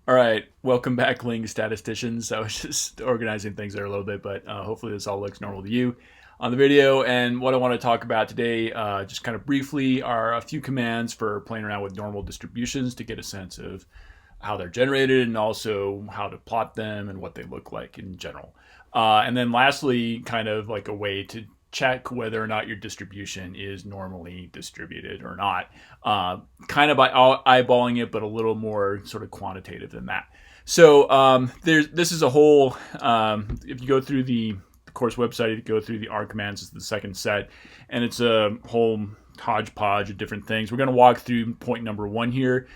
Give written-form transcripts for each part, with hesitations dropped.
All right, welcome back, Ling statisticians. I was just organizing things there a little bit, but hopefully this all looks normal to you on the video. And what I want to talk about today, just kind of briefly, are a few commands for playing around with normal distributions to get a sense of how they're generated and also how to plot them and what they look like in general. And then lastly, kind of like a way to check whether or not your distribution is normally distributed or not, kind of by eyeballing it, but a little more sort of quantitative than that. So this is a whole, if you go through the course website, you go through the R commands, it's the second set, and it's a whole hodgepodge of different things. We're going to walk through point number one here,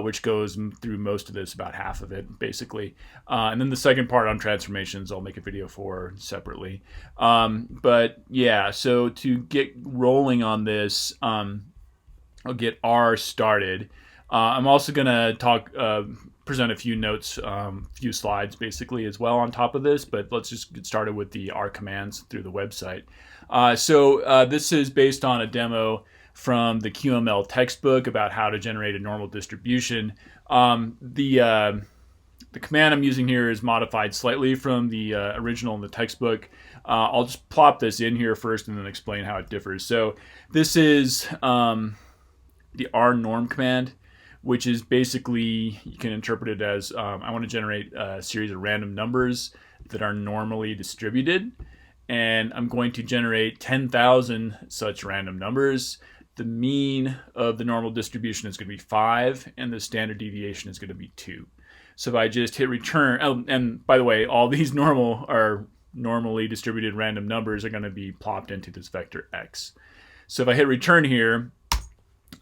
which goes through most of this, about half of it, basically. And then the second part on transformations, I'll make a video for separately. But yeah, so to get rolling on this, I'll get R started. I'm also going to present a few notes, few slides basically as well on top of this, but let's just get started with the R commands through the website. So this is based on a demo from the QML textbook about how to generate a normal distribution. The command I'm using here is modified slightly from the original in the textbook. I'll just plop this in here first and then explain how it differs. So this is the R norm command, which is basically, you can interpret it as I want to generate a series of random numbers that are normally distributed, and I'm going to generate 10,000 such random numbers. The mean of the normal distribution is going to be 5, and the standard deviation is going to be 2. So if I just hit return, oh, and by the way, all these normally distributed random numbers are going to be plopped into this vector x. So if I hit return here,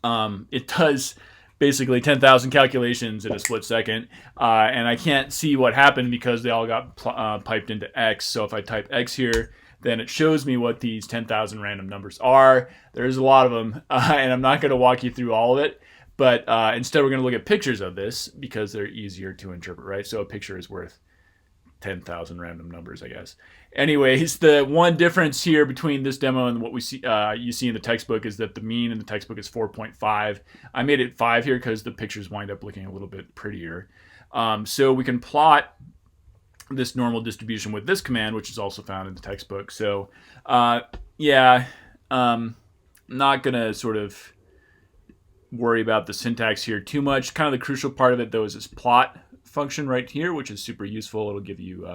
it does basically 10,000 calculations in a split second, and I can't see what happened because they all got piped into x. So if I type x here, then it shows me what these 10,000 random numbers are. There's a lot of them, and I'm not going to walk you through all of it, but instead we're going to look at pictures of this because they're easier to interpret, right? So a picture is worth 10,000 random numbers, I guess. Anyways, the one difference here between this demo and what we see, you see in the textbook, is that the mean in the textbook is 4.5. I made it 5 here because the pictures wind up looking a little bit prettier. So we can plot this normal distribution with this command, which is also found in the textbook. So yeah, not gonna sort of worry about the syntax here too much. Kind of the crucial part of it though is this plot function right here, which is super useful. It'll give you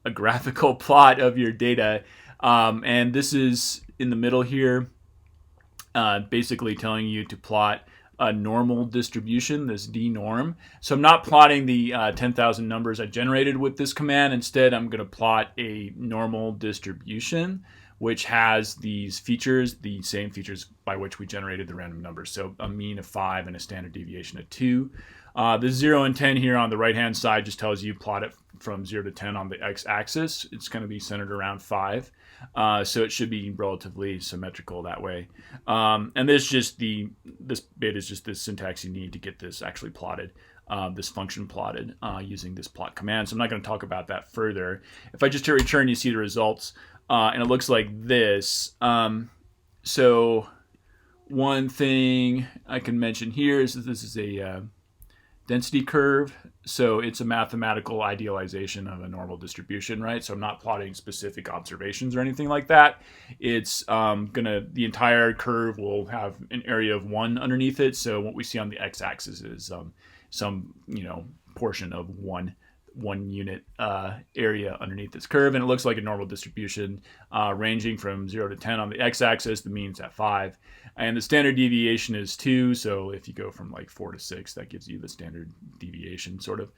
a graphical plot of your data, and this is in the middle here, basically telling you to plot a normal distribution, this d norm. So I'm not plotting the 10,000 numbers I generated with this command. Instead, I'm going to plot a normal distribution which has these features, the same features by which we generated the random numbers. So a mean of 5 and a standard deviation of 2. The 0 and 10 here on the right-hand side just tells you plot it from 0 to 10 on the x-axis. It's going to be centered around 5. So it should be relatively symmetrical that way. And this bit is just the syntax you need to get this actually plotted, this function plotted using this plot command. So I'm not going to talk about that further. If I just hit return, you see the results. And it looks like this. So one thing I can mention here is that this is a density curve. So it's a mathematical idealization of a normal distribution, right? So I'm not plotting specific observations or anything like that. It's the entire curve will have an area of 1 underneath it. So what we see on the x-axis is some portion of one unit area underneath this curve, and it looks like a normal distribution ranging from 0 to 10 on the x-axis. The mean's at 5, and the standard deviation is 2. So if you go from like 4 to 6, that gives you the standard deviation, sort of,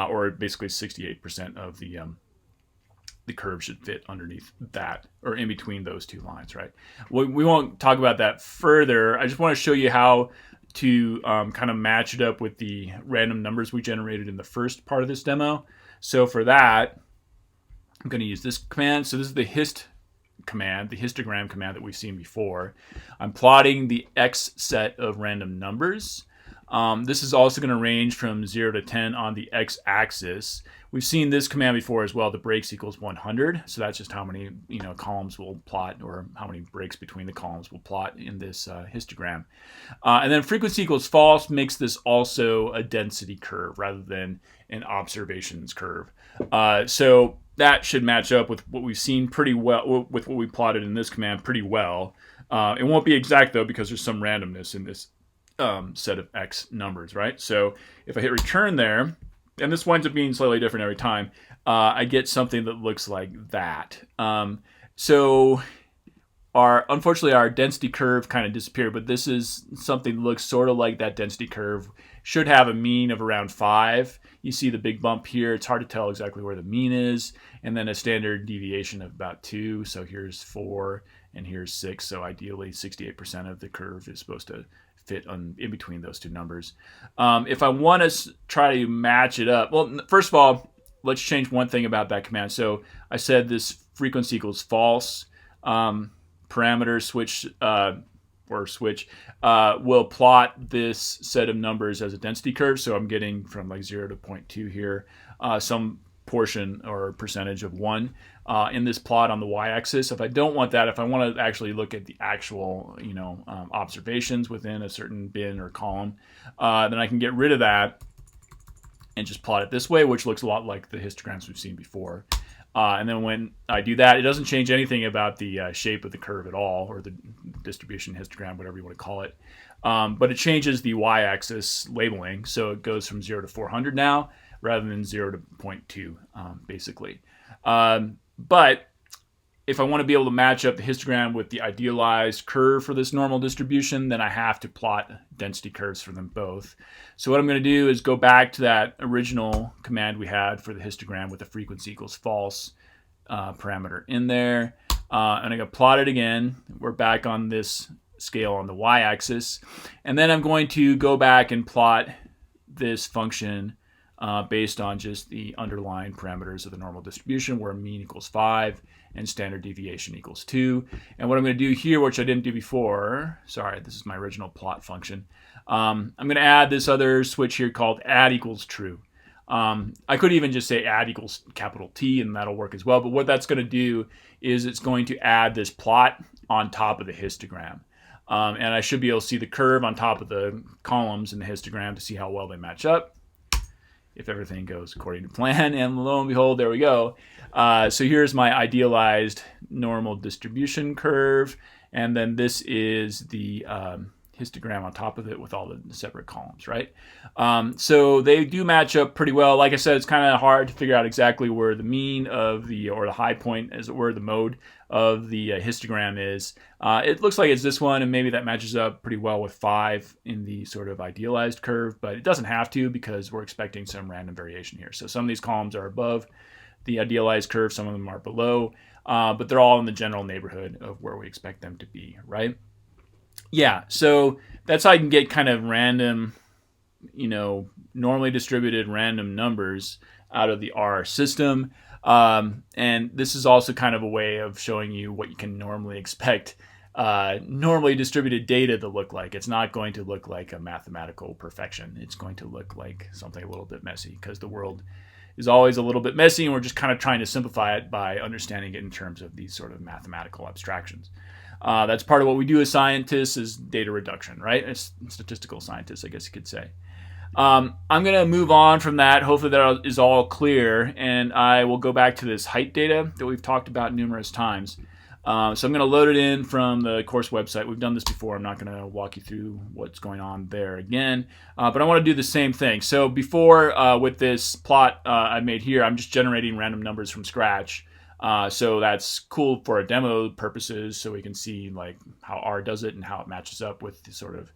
or basically 68% of the curve should fit underneath that, or in between those two lines, right? We won't talk about that further. I just want to show you how to kind of match it up with the random numbers we generated in the first part of this demo. So for that, I'm going to use this command. So this is the hist command, the histogram command that we've seen before. I'm plotting the x set of random numbers. This is also going to range from 0 to 10 on the x-axis. We've seen this command before as well. The breaks equals 100. So that's just how many columns we'll plot, or how many breaks between the columns we'll plot in this histogram. And then frequency equals false makes this also a density curve rather than an observations curve. So that should match up with what we've seen pretty well, with what we plotted in this command pretty well. It won't be exact though, because there's some randomness in this set of x numbers, right? So if I hit return there, and this winds up being slightly different every time, I get something that looks like that. So unfortunately our density curve kind of disappeared, but this is something that looks sort of like that density curve. Should have a mean of around 5. You see the big bump here. It's hard to tell exactly where the mean is. And then a standard deviation of about 2. So here's 4 and here's 6. So ideally 68% of the curve is supposed to fit in between those two numbers. If I want to try to match it up, well, first of all, let's change one thing about that command. So I said this frequency equals false. Parameter switch will plot this set of numbers as a density curve. So I'm getting from like 0 to 0.2 here, some portion or percentage of 1 in this plot on the y-axis. If I don't want that, if I want to actually look at the actual observations within a certain bin or column, then I can get rid of that and just plot it this way, which looks a lot like the histograms we've seen before. And then when I do that, it doesn't change anything about the shape of the curve at all, or the distribution histogram, whatever you want to call it. But it changes the y-axis labeling. So it goes from 0 to 400 now, rather than 0 to 0.2, basically. But if I want to be able to match up the histogram with the idealized curve for this normal distribution, then I have to plot density curves for them both. So what I'm going to do is go back to that original command we had for the histogram with the frequency equals false parameter in there. And I'm going to plot it again. We're back on this scale on the y-axis. And then I'm going to go back and plot this function based on just the underlying parameters of the normal distribution, where mean equals 5 and standard deviation equals 2. And what I'm going to do here, which I didn't do before, sorry, this is my original plot function, I'm going to add this other switch here called add equals true. I could even just say add equals capital T, and that'll work as well. But what that's going to do is it's going to add this plot on top of the histogram. And I should be able to see the curve on top of the columns in the histogram to see how well they match up, if everything goes according to plan. And lo and behold, there we go. So here's my idealized normal distribution curve. And then this is the histogram on top of it with all the separate columns, right? So they do match up pretty well. Like I said, it's kind of hard to figure out exactly where the mean of the, or the high point, as it were, the mode of the histogram is. It looks like it's this one, and maybe that matches up pretty well with 5 in the sort of idealized curve, but it doesn't have to, because we're expecting some random variation here. So some of these columns are above the idealized curve, some of them are below, but they're all in the general neighborhood of where we expect them to be, right? Yeah, so that's how I can get kind of random, normally distributed random numbers out of the R system. And this is also kind of a way of showing you what you can normally expect normally distributed data to look like. It's not going to look like a mathematical perfection. It's going to look like something a little bit messy, because the world is always a little bit messy, and we're just kind of trying to simplify it by understanding it in terms of these sort of mathematical abstractions. That's part of what we do as scientists, is data reduction, right? As statistical scientists, I guess you could say. I'm going to move on from that. Hopefully that is all clear, and I will go back to this height data that we've talked about numerous times. So I'm going to load it in from the course website. We've done this before. I'm not going to walk you through what's going on there again, but I want to do the same thing. So before, with this plot I made here, I'm just generating random numbers from scratch. So that's cool for demo purposes, so we can see like how R does it and how it matches up with the sort of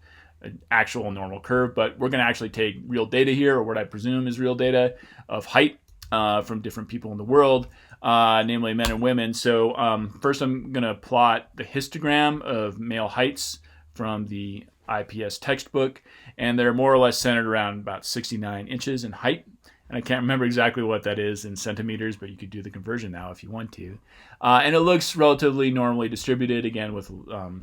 actual normal curve. But we're going to actually take real data here, or what I presume is real data of height from different people in the world, namely men and women. So first I'm going to plot the histogram of male heights from the IPS textbook, and they're more or less centered around about 69 inches in height. And I can't remember exactly what that is in centimeters, but you could do the conversion now if you want to. And it looks relatively normally distributed, again, with a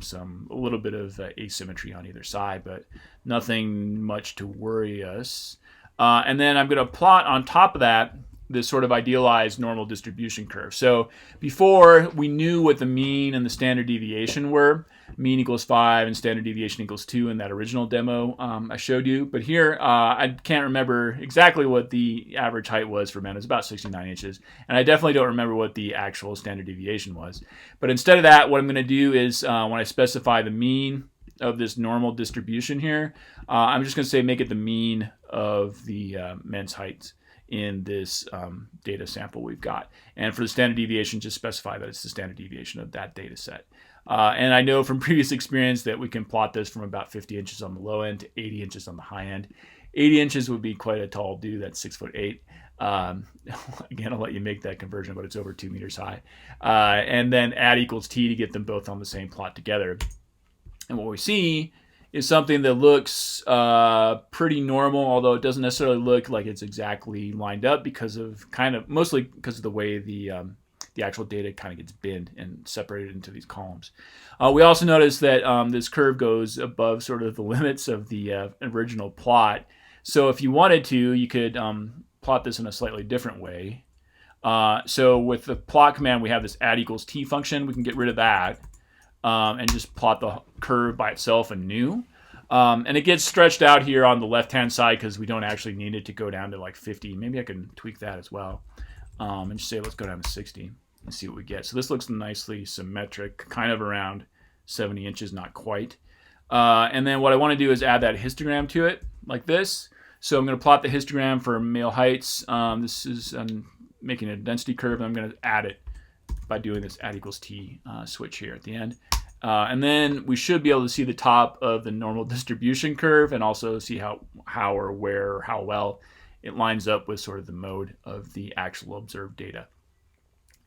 little bit of asymmetry on either side, but nothing much to worry us. And then I'm going to plot on top of that this sort of idealized normal distribution curve. So before, we knew what the mean and the standard deviation were. Mean equals 5 and standard deviation equals 2 in that original demo I showed you. But here, I can't remember exactly what the average height was for men. It was about 69 inches. And I definitely don't remember what the actual standard deviation was. But instead of that, what I'm going to do is when I specify the mean of this normal distribution here, I'm just going to say make it the mean of the men's heights in this data sample we've got. And for the standard deviation, just specify that it's the standard deviation of that data set. And I know from previous experience that we can plot this from about 50 inches on the low end to 80 inches on the high end. 80 inches would be quite a tall dude. That's 6'8". Again, I'll let you make that conversion, but it's over 2 meters high. And then add equals t to get them both on the same plot together. And what we see is something that looks pretty normal, although it doesn't necessarily look like it's exactly lined up mostly because of the way the actual data kind of gets binned and separated into these columns. We also notice that this curve goes above sort of the limits of the original plot. So if you wanted to, you could plot this in a slightly different way. So with the plot command, we have this add equals t function. We can get rid of that. And just plot the curve by itself anew. And it gets stretched out here on the left-hand side because we don't actually need it to go down to like 50. Maybe I can tweak that as well. And just say, let's go down to 60 and see what we get. So this looks nicely symmetric, kind of around 70 inches, not quite. And then what I want to do is add that histogram to it, like this. So I'm going to plot the histogram for male heights. This is making a density curve, and I'm going to add it by doing this add equals t switch here at the end. And then we should be able to see the top of the normal distribution curve and also see how or where or how well it lines up with sort of the mode of the actual observed data.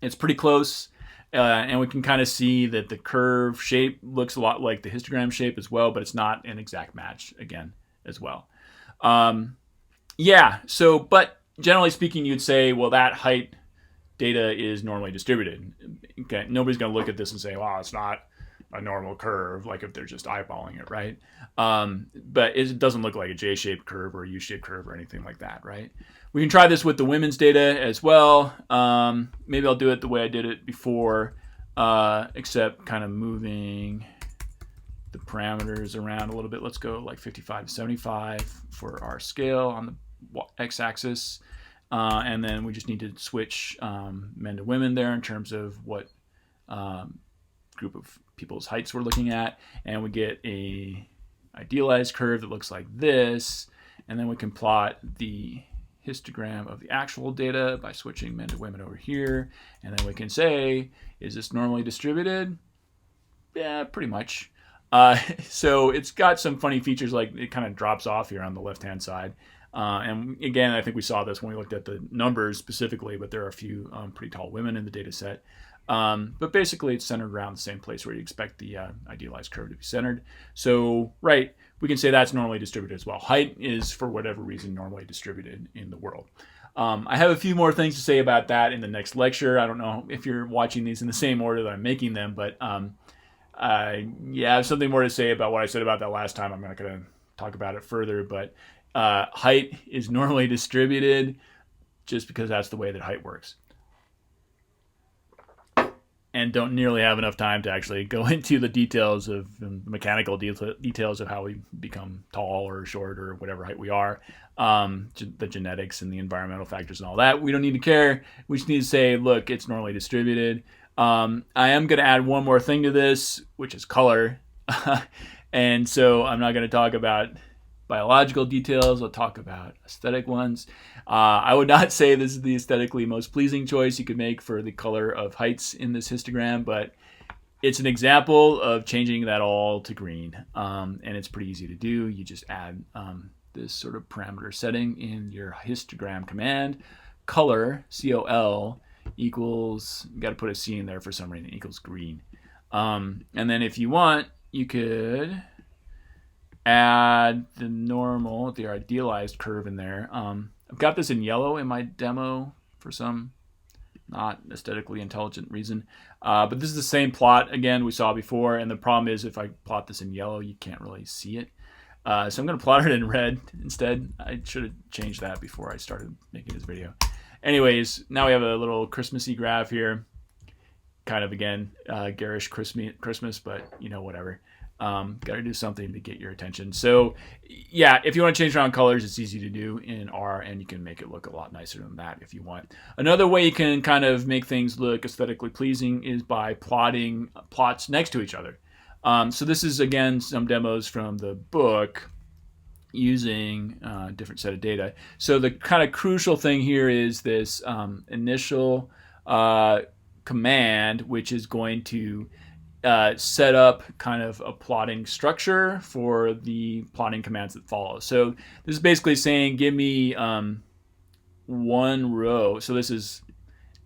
It's pretty close, and we can kind of see that the curve shape looks a lot like the histogram shape as well, but it's not an exact match again as well. But generally speaking, you'd say, well, that height data is normally distributed. Okay, nobody's going to look at this and say, wow, it's not a normal curve, like if they're just eyeballing it, right? But it doesn't look like a J-shaped curve or a U-shaped curve or anything like that, right? We can try this with the women's data as well. Maybe I'll do it the way I did it before, except kind of moving the parameters around a little bit. Let's go like 55 to 75 for our scale on the x-axis. And then we just need to switch men to women there in terms of what group of people's heights we're looking at. And we get a idealized curve that looks like this. And then we can plot the histogram of the actual data by switching men to women over here. And then we can say, is this normally distributed? Yeah, pretty much. So it's got some funny features, like it kind of drops off here on the left-hand side. And again, I think we saw this when we looked at the numbers specifically, but there are a few pretty tall women in the data set. But basically, it's centered around the same place where you expect the idealized curve to be centered. So, right, we can say that's normally distributed as well. Height is, for whatever reason, normally distributed in the world. I have a few more things to say about that in the next lecture. I don't know if you're watching these in the same order that I'm making them, but I have something more to say about what I said about that last time. I'm not going to talk about it further, but height is normally distributed just because that's the way that height works. And don't nearly have enough time to actually go into the details of the mechanical details of how we become tall or short or whatever height we are, the genetics and the environmental factors and all that. We don't need to care. We just need to say, look, it's normally distributed. I am going to add one more thing to this, which is color. And so I'm not going to talk about biological details. I'll talk about aesthetic ones. I would not say this is the aesthetically most pleasing choice you could make for the color of heights in this histogram, but it's an example of changing that all to green. And it's pretty easy to do. You just add this sort of parameter setting in your histogram command. Color, C-O-L, equals, got to put a C in there for some reason, equals green. And then if you want, you could add the normal, the idealized curve in there. I've got this in yellow in my demo for some not aesthetically intelligent reason. But this is the same plot, again, we saw before. And the problem is if I plot this in yellow, you can't really see it. So I'm going to plot it in red instead. I should have changed that before I started making this video. Anyways, now we have a little Christmassy graph here. Kind of, again, garish Christmas, but, you know, whatever. Got to do something to get your attention. So, yeah, if you want to change around colors, it's easy to do in R, and you can make it look a lot nicer than that if you want. Another way you can kind of make things look aesthetically pleasing is by plotting plots next to each other. So this is, again, some demos from the book using a different set of data. So the kind of crucial thing here is this initial command, which is going to set up kind of a plotting structure for the plotting commands that follow. So this is basically saying, give me one row. So this is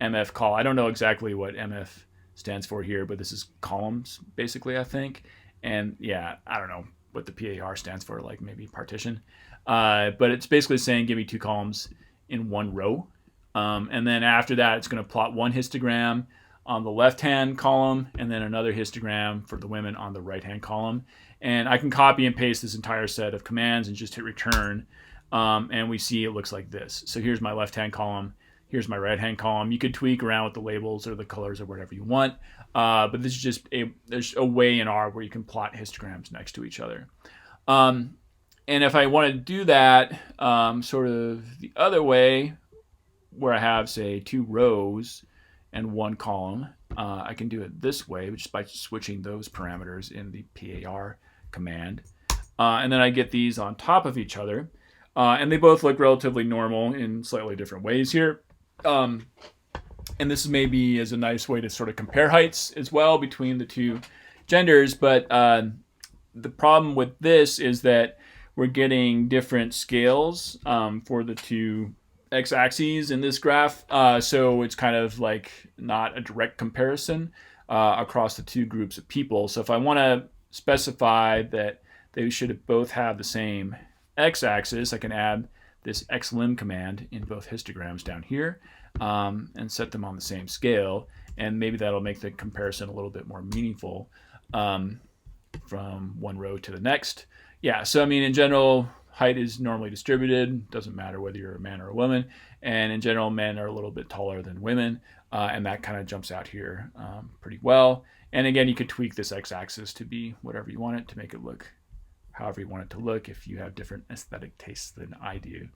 MF col. I don't know exactly what MF stands for here, but this is columns, basically, I think. And yeah, I don't know what the PAR stands for, like maybe partition. But it's basically saying, give me 2 columns in one row. And then after that, it's going to plot one histogram on the left-hand column and then another histogram for the women on the right-hand column. And I can copy and paste this entire set of commands and just hit return. And we see it looks like this. So here's my left-hand column. Here's my right-hand column. You could tweak around with the labels or the colors or whatever you want. But this is just there's a way in R where you can plot histograms next to each other. And if I want to do that sort of the other way, where I have, say, 2 rows and 1 column, I can do it this way, which is by switching those parameters in the PAR command. And then I get these on top of each other. And they both look relatively normal in slightly different ways here. And this maybe is a nice way to sort of compare heights as well between the 2 genders. But the problem with this is that we're getting different scales for the 2 x-axes in this graph. So it's kind of like not a direct comparison across the 2 groups of people. So if I want to specify that they should both have the same x-axis, I can add this xlim command in both histograms down here and set them on the same scale. And maybe that'll make the comparison a little bit more meaningful from one row to the next. Yeah, so I mean, in general, height is normally distributed. Doesn't matter whether you're a man or a woman. And in general, men are a little bit taller than women. And that kind of jumps out here pretty well. And again, you could tweak this x-axis to be whatever you want it to make it look however you want it to look if you have different aesthetic tastes than I do.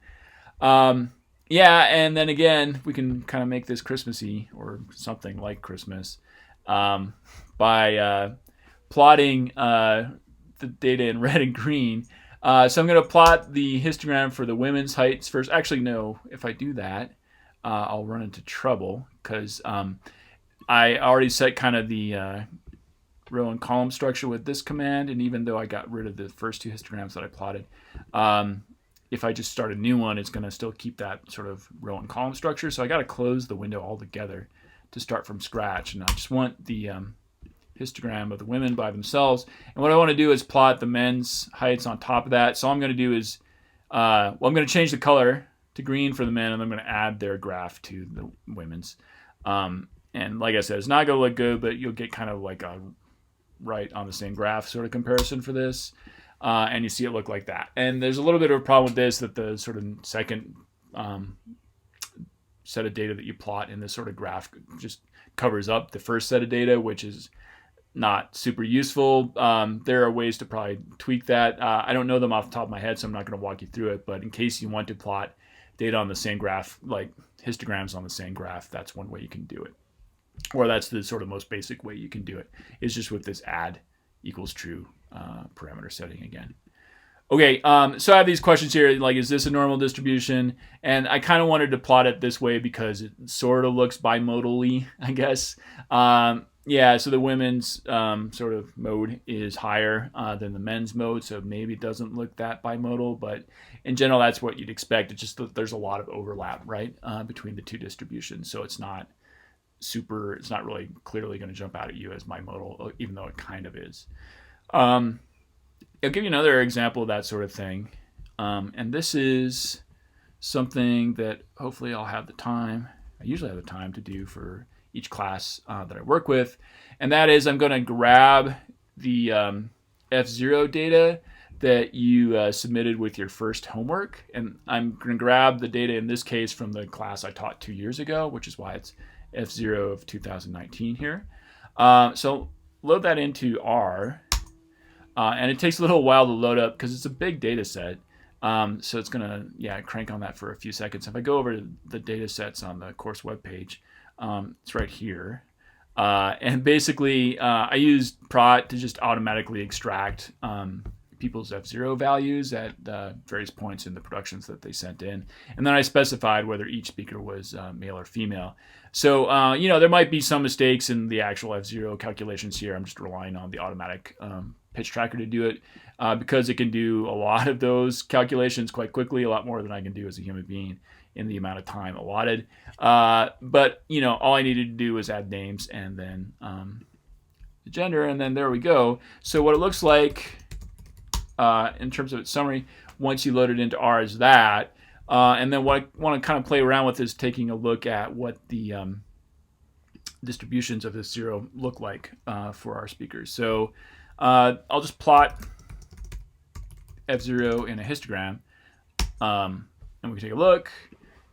Yeah, and then again, we can kind of make this Christmassy or something like Christmas by plotting the data in red and green. So I'm going to plot the histogram for the women's heights first. Actually, no, if I do that, I'll run into trouble because I already set kind of the row and column structure with this command. And even though I got rid of the first 2 histograms that I plotted, if I just start a new one, it's going to still keep that sort of row and column structure. So I got to close the window altogether to start from scratch. And I just want the histogram of the women by themselves. And what I want to do is plot the men's heights on top of that. So all I'm going to do is, I'm going to change the color to green for the men, and I'm going to add their graph to the women's. And like I said, it's not going to look good, but you'll get kind of like a right on the same graph sort of comparison for this. And you see it look like that. And there's a little bit of a problem with this, that the sort of second set of data that you plot in this sort of graph just covers up the first set of data, which is not super useful. There are ways to probably tweak that. I don't know them off the top of my head, so I'm not going to walk you through it. But in case you want to plot data on the same graph, like histograms on the same graph, that's one way you can do it. Or that's the sort of most basic way you can do it, is just with this add equals true parameter setting again. Okay, so I have these questions here, like, is this a normal distribution? And I kind of wanted to plot it this way because it sort of looks bimodally, I guess. Yeah, so the women's sort of mode is higher than the men's mode, so maybe it doesn't look that bimodal, but in general, that's what you'd expect. It's just that there's a lot of overlap, right, between the 2 distributions, so it's not really clearly going to jump out at you as bimodal, even though it kind of is. I'll give you another example of that sort of thing, and this is something that hopefully I'll have the time. I usually have the time to do for each class that I work with. And that is I'm going to grab the FZero data that you submitted with your first homework. And I'm going to grab the data in this case from the class I taught 2 years ago, which is why it's FZero of 2019 here. So load that into R. And it takes a little while to load up because it's a big data set. So it's going to crank on that for a few seconds. If I go over to the data sets on the course webpage, it's right here. And basically, I used Prot to just automatically extract people's FZero values at various points in the productions that they sent in. And then I specified whether each speaker was male or female. So, there might be some mistakes in the actual FZero calculations here. I'm just relying on the automatic pitch tracker to do it because it can do a lot of those calculations quite quickly, a lot more than I can do as a human being in the amount of time allotted. But, all I needed to do was add names and then the gender, and then there we go. So what it looks like in terms of its summary, once you load it into R is that. And then what I want to kind of play around with is taking a look at what the distributions of this zero look like for our speakers. So I'll just plot FZero in a histogram, and we can take a look,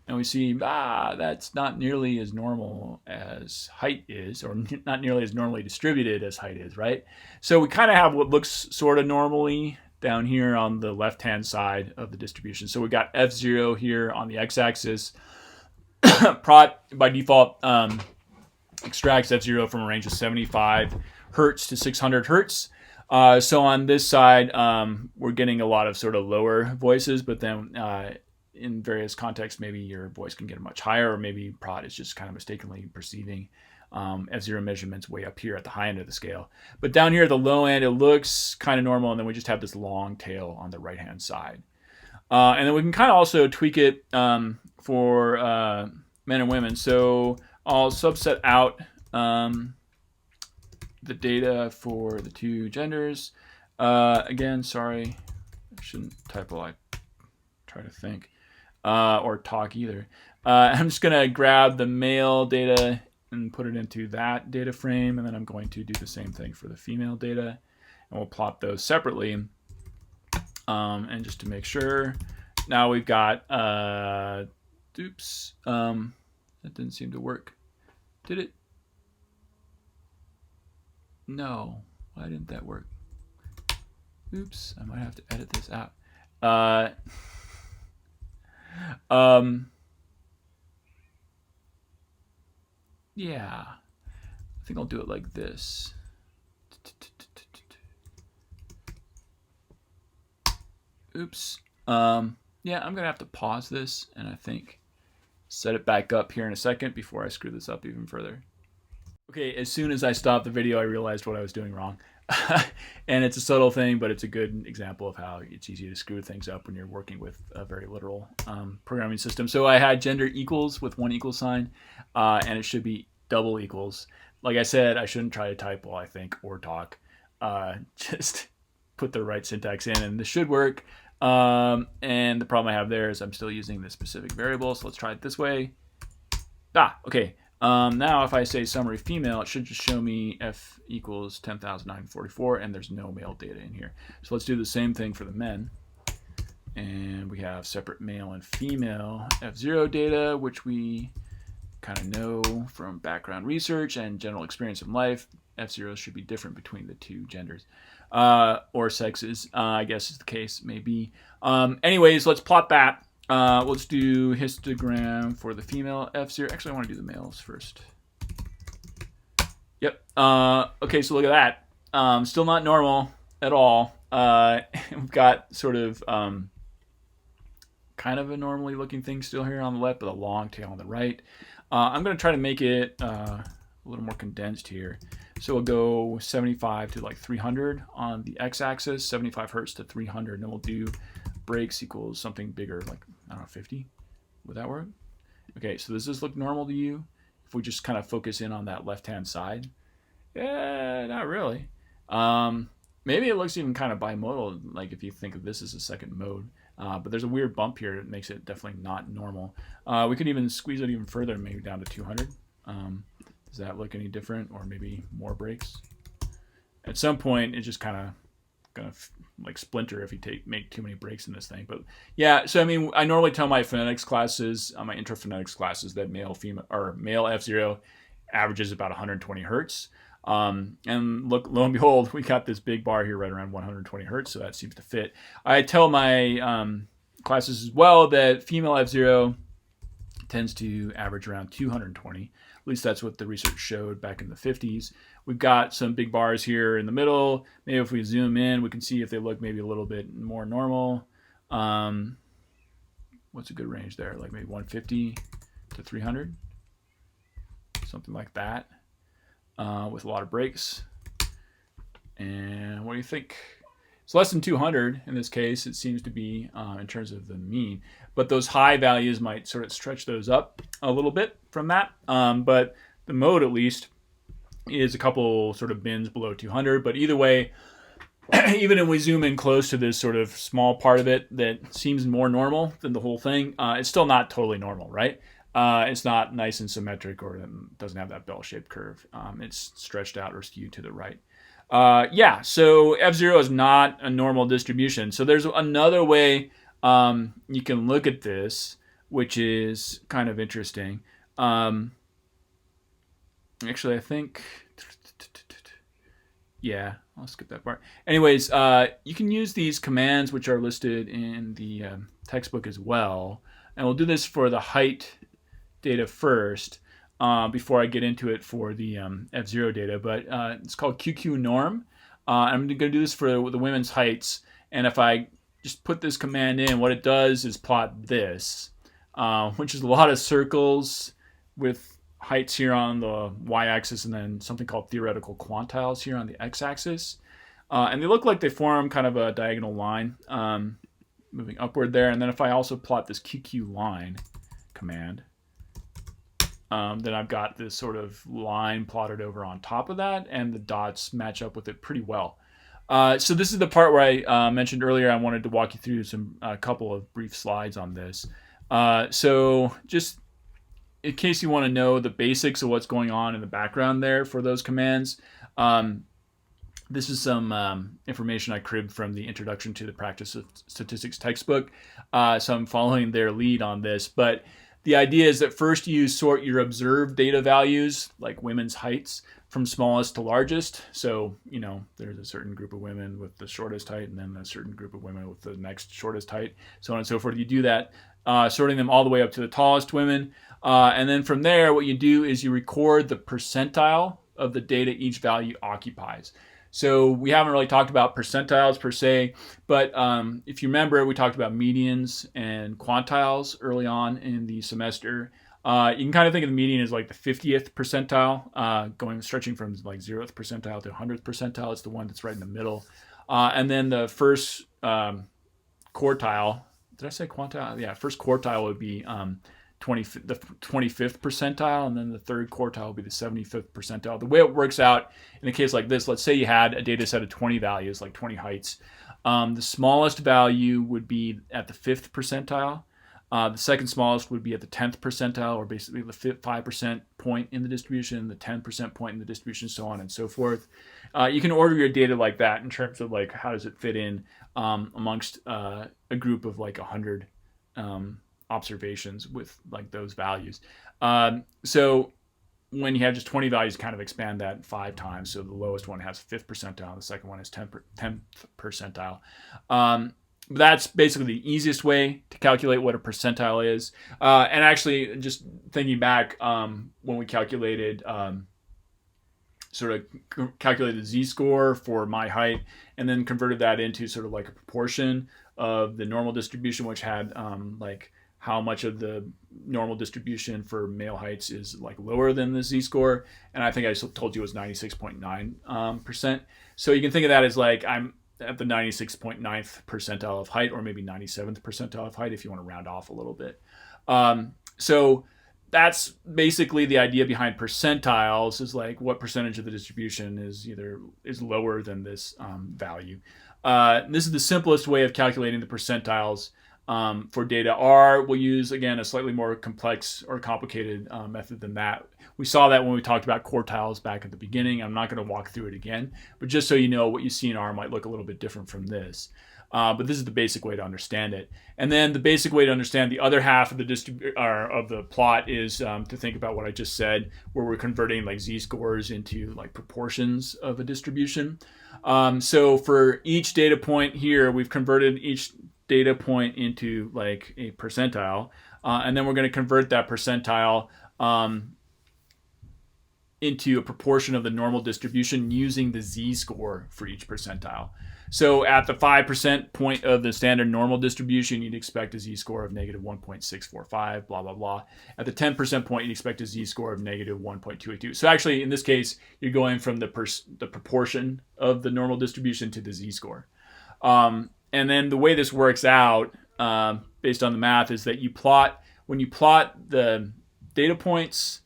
and we see, that's not nearly as normal as height is, or not nearly as normally distributed as height is, right? So we kind of have what looks sort of normally down here on the left-hand side of the distribution. So we got FZero here on the x-axis. Prot, by default, extracts FZero from a range of 75 hertz to 600 hertz. So on this side, we're getting a lot of sort of lower voices, but then in various contexts, maybe your voice can get much higher, or maybe Prot is just kind of mistakenly perceiving FZero measurements way up here at the high end of the scale. But down here at the low end, it looks kind of normal, and then we just have this long tail on the right-hand side. And then we can kind of also tweak it for men and women. So I'll subset out the data for the two genders. Again, sorry, I shouldn't type while I try to think or talk either. I'm just going to grab the male data and put it into that data frame, and then I'm going to do the same thing for the female data, and we'll plot those separately. And just to make sure, now we've got, oops, that didn't seem to work. Did it? No, why didn't that work? Oops, I might have to edit this out. Yeah, I think I'll do it like this. Oops. Yeah, I'm gonna have to pause this and I think set it back up here in a second before I screw this up even further. Okay, as soon as I stopped the video, I realized what I was doing wrong. And it's a subtle thing, but it's a good example of how it's easy to screw things up when you're working with a very literal programming system. So I had gender equals with one equal sign, and it should be double equals. Like I said, I shouldn't try to type while I think or talk. Just put the right syntax in, and this should work. And the problem I have there is I'm still using this specific variable, so let's try it this way. Okay. Now if I say summary female, it should just show me F equals 10,944, and there's no male data in here. So let's do the same thing for the men. And we have separate male and female FZero data, which we kind of know from background research and general experience in life. FZeros should be different between the two genders. Or sexes, I guess is the case, maybe. Anyways, let's plot that. Let's do histogram for the female FZero. Actually, I want to do the males first. Yep. Okay, so look at that. Still not normal at all. We've got sort of kind of a normally looking thing still here on the left, but a long tail on the right. I'm going to try to make it a little more condensed here. So we'll go 75 to like 300 on the x-axis, 75 hertz to 300, and then we'll do breaks equals something bigger, like, I don't know, 50. Would that work? Okay, so does this look normal to you? If we just kind of focus in on that left-hand side? Yeah, not really. Maybe it looks even kind of bimodal, like if you think of this as a second mode. But there's a weird bump here that makes it definitely not normal. We could even squeeze it even further, maybe down to 200. Does that look any different, or maybe more breaks? At some point, it's just kind of gonna like splinter if you make too many breaks in this thing. But yeah, so I mean, I normally tell my phonetics classes, my intro phonetics classes, that male F0 averages about 120 hertz. And lo and behold, we got this big bar here right around 120 hertz, so that seems to fit. I tell my classes as well that female F0 tends to average around 220. At least that's what the research showed back in the 50s. We've got some big bars here in the middle. Maybe if we zoom in, we can see if they look maybe a little bit more normal. What's a good range there? Like maybe 150 to 300, something like that, with a lot of breaks. And what do you think? It's less than 200 in this case. It seems to be in terms of the mean, but those high values might sort of stretch those up a little bit from that. But the mode, at least, is a couple sort of bins below 200. But either way, even if we zoom in close to this sort of small part of it that seems more normal than the whole thing, it's still not totally normal, right? It's not nice and symmetric, or it doesn't have that bell-shaped curve. It's stretched out or skewed to the right. Yeah, so F0 is not a normal distribution. So there's another way you can look at this, which is kind of interesting. Actually, I think, yeah, I'll skip that part. Anyways, you can use these commands, which are listed in the textbook as well. And we'll do this for the height data first, before I get into it for the F0 data. But it's called QQ norm. I'm going to do this for the women's heights. And if I just put this command in, what it does is plot this, which is a lot of circles with heights here on the y-axis, and then something called theoretical quantiles here on the x-axis. And they look like they form kind of a diagonal line moving upward there. And then if I also plot this QQ line command, then I've got this sort of line plotted over on top of that, and the dots match up with it pretty well. So this is the part where I mentioned earlier I wanted to walk you through a couple of brief slides on this. So just in case you want to know the basics of what's going on in the background there for those commands, this is some information I cribbed from the Introduction to the Practice of Statistics textbook. So I'm following their lead on this. But the idea is that first you sort your observed data values, like women's heights, from smallest to largest. So, you know, there's a certain group of women with the shortest height, and then a certain group of women with the next shortest height, so on and so forth. You do that, sorting them all the way up to the tallest women. And then from there, what you do is you record the percentile of the data each value occupies. So we haven't really talked about percentiles per se, but if you remember, we talked about medians and quantiles early on in the semester. You can kind of think of the median as like the 50th percentile, stretching from like 0th percentile to 100th percentile. It's the one that's right in the middle. And then the first quartile, did I say quantile? Yeah, first quartile would be the 25th percentile, and then the third quartile will be the 75th percentile. The way it works out in a case like this, let's say you had a data set of 20 values, like 20 heights. The smallest value would be at the 5th percentile. The second smallest would be at the 10th percentile, or basically the 5% point in the distribution, the 10% point in the distribution, so on and so forth. You can order your data like that in terms of like how does it fit in amongst a group of like 100 observations with like those values. So when you have just 20 values, kind of expand that 5 times. So the lowest one has 5th percentile, the second one is 10th percentile. That's basically the easiest way to calculate what a percentile is. And actually, just thinking back, when we calculated calculated z-score for my height, and then converted that into sort of like a proportion of the normal distribution, which had like how much of the normal distribution for male heights is like lower than the z-score. And I think I told you it was 96.9%. So you can think of that as like I'm at the 96.9th percentile of height, or maybe 97th percentile of height if you want to round off a little bit. So that's basically the idea behind percentiles, is like what percentage of the distribution is lower than this value. This is the simplest way of calculating the percentiles. For data R, we'll use, again, a slightly more complex or complicated method than that. We saw that when we talked about quartiles back at the beginning. I'm not going to walk through it again, but just so you know, what you see in R might look a little bit different from this. But this is the basic way to understand it. And then the basic way to understand the other half of the plot is to think about what I just said, where we're converting like z-scores into like proportions of a distribution. So for each data point here, we've converted each data point into like a percentile, and then we're going to convert that percentile into a proportion of the normal distribution using the z-score for each percentile. So at the 5% point of the standard normal distribution, you'd expect a z-score of negative 1.645, blah, blah, blah. At the 10% point, you'd expect a z-score of negative 1.282. So actually, in this case, you're going from the proportion of the normal distribution to the z-score. And then the way this works out, based on the math, is that when you plot the data points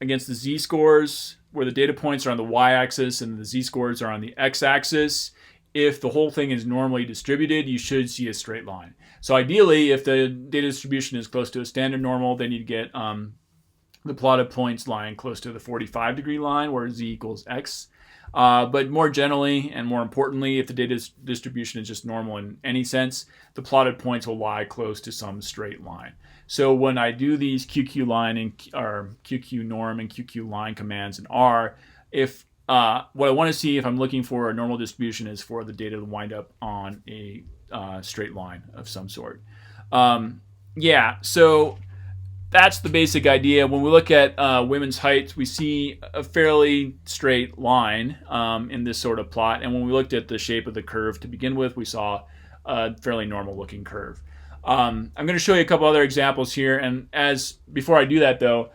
against the z-scores, where the data points are on the y-axis and the z-scores are on the x-axis, if the whole thing is normally distributed, you should see a straight line. So ideally, if the data distribution is close to a standard normal, then you'd get the plotted points lying close to the 45-degree line, where z equals x. But more generally and more importantly, if the data distribution is just normal in any sense, the plotted points will lie close to some straight line. So when I do these QQ line or QQ norm and QQ line commands in R, if what I want to see if I'm looking for a normal distribution is for the data to wind up on a straight line of some sort. So that's the basic idea. When we look at women's heights, we see a fairly straight line in this sort of plot. And when we looked at the shape of the curve to begin with, we saw a fairly normal looking curve. I'm going to show you a couple other examples here. And before I do that, though,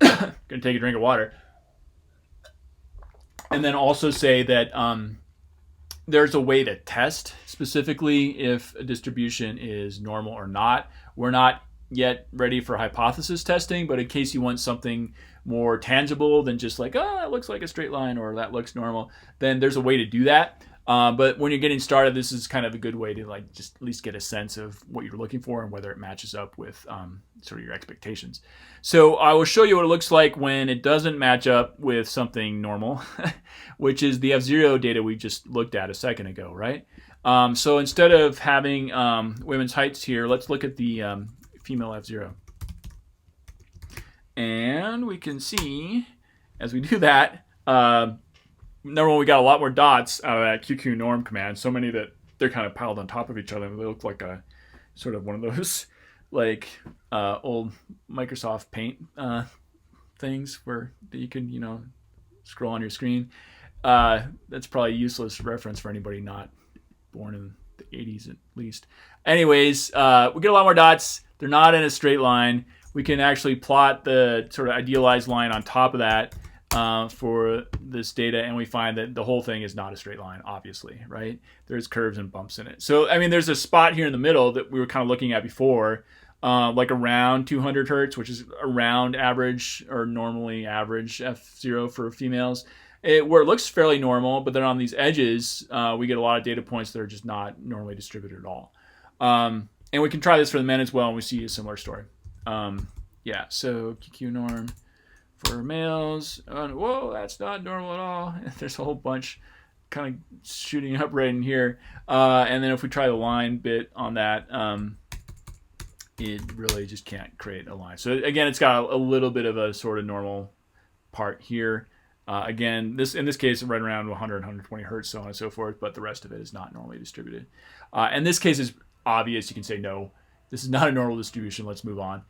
I'm going to take a drink of water. And then also say that there's a way to test specifically if a distribution is normal or not. We're not yet ready for hypothesis testing, but in case you want something more tangible than just like, oh, that looks like a straight line or that looks normal, then there's a way to do that. But when you're getting started, this is kind of a good way to like just at least get a sense of what you're looking for and whether it matches up with sort of your expectations. So I will show you what it looks like when it doesn't match up with something normal, which is the FZero data we just looked at a second ago, right? So instead of having women's heights here, let's look at the female FZero. And we can see, as we do that, number one, we got a lot more dots out of that QQ norm command. So many that they're kind of piled on top of each other. They look like a sort of one of those like old Microsoft Paint things where you can, scroll on your screen. That's probably a useless reference for anybody not born in the 80s at least. Anyways, we get a lot more dots. They're not in a straight line. We can actually plot the sort of idealized line on top of that for this data, and we find that the whole thing is not a straight line, obviously, right? There's curves and bumps in it. So, I mean, there's a spot here in the middle that we were kind of looking at before, like around 200 hertz, which is around average or normally average F0 for females, where it looks fairly normal, but then on these edges, we get a lot of data points that are just not normally distributed at all. And we can try this for the men as well, and we see a similar story. So QQ norm for males. Whoa, that's not normal at all. There's a whole bunch kind of shooting up right in here. And then if we try the line bit on that, it really just can't create a line. So again, it's got a little bit of a sort of normal part here. Again, in this case, right around 100, 120 hertz, so on and so forth, but the rest of it is not normally distributed. And this case is obvious. You can say, no, this is not a normal distribution. Let's move on.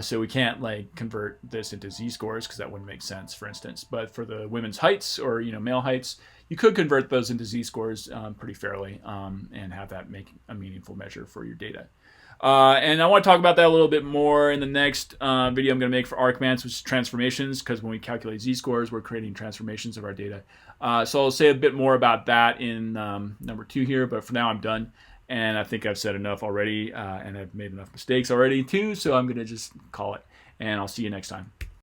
So we can't like convert this into z-scores because that wouldn't make sense, for instance. But for the women's heights or male heights, you could convert those into z-scores pretty fairly and have that make a meaningful measure for your data. And I want to talk about that a little bit more in the next video I'm going to make for R commands, which is transformations, because when we calculate z-scores, we're creating transformations of our data. So I'll say a bit more about that in number 2 here, but for now I'm done. And I think I've said enough already, and I've made enough mistakes already too, so I'm going to just call it. And I'll see you next time.